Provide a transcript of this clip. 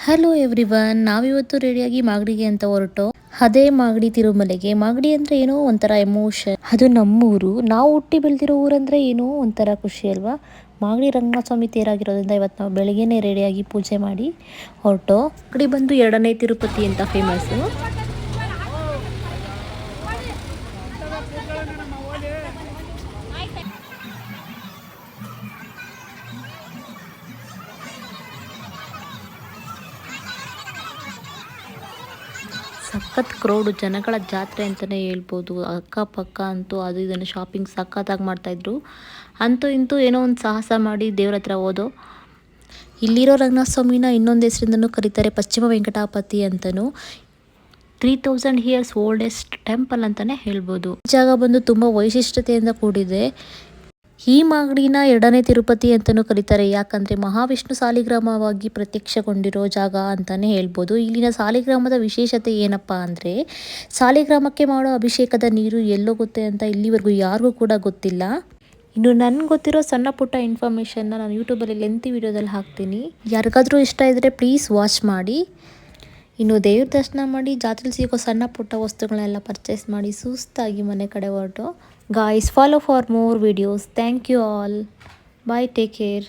Hello everyone, ನಾವಿವತ್ತು ರೆಡಿಯಾಗಿ ಮಾಗಡಿಗೆ ಅಂತ ಹೊರಟು. ಅದೇ ಮಾಗಡಿ ತಿರುಮಲೆಗೆ. ಮಾಗಡಿ ಅಂದ್ರೆ ಏನೋ ಒಂಥರ ಎಮೋಷನ್. ಅದು ನಮ್ಮೂರು, ನಾವು ಹುಟ್ಟಿ ಬೆಳೆದಿರೋ ಊರಂದ್ರೆ ಏನೋ ಒಂಥರ ಖುಷಿ ಅಲ್ವಾ. ಮಾಗಡಿ ರಂಗನಾಥ ಸ್ವಾಮಿ ತೇರಾಗಿರೋದ್ರಿಂದ ಇವತ್ತು ನಾವು ಬೆಳಗ್ಗೆನೆ ರೆಡಿಯಾಗಿ ಪೂಜೆ ಮಾಡಿ ಹೊರಟು. ಮಾಗಡಿ ಬಂದು ಎರಡನೇ ತಿರುಪತಿ ಅಂತ ಫೇಮಸ್ಸು. ಸಖತ್ ಕ್ರೌಡು, ಜನಗಳ ಜಾತ್ರೆ ಅಂತಲೇ ಹೇಳ್ಬೋದು. ಅಕ್ಕಪಕ್ಕ ಅಂತೂ ಅದು ಇದನ್ನು ಶಾಪಿಂಗ್ ಸಖತ್ತಾಗಿ ಮಾಡ್ತಾಯಿದ್ರು. ಅಂತೂ ಇಂತೂ ಏನೋ ಒಂದು ಸಾಹಸ ಮಾಡಿ ದೇವ್ರ ಹತ್ರ ಹೋದೋ. ಇಲ್ಲಿರೋ ರಂಗನಾಥ ಸ್ವಾಮಿನ ಇನ್ನೊಂದು ಹೆಸರಿಂದನೂ ಕರೀತಾರೆ, ಪಶ್ಚಿಮ ವೆಂಕಟಾಪತಿ ಅಂತಲೂ. 3000 ಇಯರ್ಸ್ ಓಲ್ಡೆಸ್ಟ್ ಟೆಂಪಲ್ ಅಂತಲೇ ಹೇಳ್ಬೋದು. ಈ ಜಾಗ ಬಂದು ತುಂಬ ವೈಶಿಷ್ಟ್ಯತೆಯಿಂದ ಕೂಡಿದೆ. ಈ ಮಾಗಡಿನ ಎರಡನೇ ತಿರುಪತಿ ಅಂತಲೂ ಕರೀತಾರೆ. ಯಾಕಂದರೆ ಮಹಾವಿಷ್ಣು ಸಾಲಿಗ್ರಾಮವಾಗಿ ಪ್ರತ್ಯಕ್ಷಗೊಂಡಿರೋ ಜಾಗ ಅಂತಲೇ ಹೇಳ್ಬೋದು. ಇಲ್ಲಿನ ಸಾಲಿಗ್ರಾಮದ ವಿಶೇಷತೆ ಏನಪ್ಪ ಅಂದರೆ, ಸಾಲಿಗ್ರಾಮಕ್ಕೆ ಮಾಡೋ ಅಭಿಷೇಕದ ನೀರು ಎಲ್ಲೋಗುತ್ತೆ ಅಂತ ಇಲ್ಲಿವರೆಗೂ ಯಾರಿಗೂ ಕೂಡ ಗೊತ್ತಿಲ್ಲ. ಇನ್ನು ನನಗೆ ಗೊತ್ತಿರೋ ಸಣ್ಣ ಪುಟ್ಟ ಇನ್ಫಾರ್ಮೇಷನ್ನ ನಾನು ಯೂಟ್ಯೂಬಲ್ಲಿ ಲೆಂತಿ ವಿಡಿಯೋದಲ್ಲಿ ಹಾಕ್ತೀನಿ. ಯಾರಿಗಾದರೂ ಇಷ್ಟ ಇದ್ದರೆ ಪ್ಲೀಸ್ ವಾಚ್ ಮಾಡಿ. ಇನ್ನು ದೇವ್ರ ದರ್ಶನ ಮಾಡಿ ಜಾತ್ರೆಲಿ ಸಿಗೋ ಸಣ್ಣ ಪುಟ್ಟ ವಸ್ತುಗಳನ್ನೆಲ್ಲ ಪರ್ಚೇಸ್ ಮಾಡಿ ಸುಸ್ತಾಗಿ ಮನೆ ಕಡೆ ಹೊರಟು. Guys, follow for more videos. Thank you all. Bye, take care.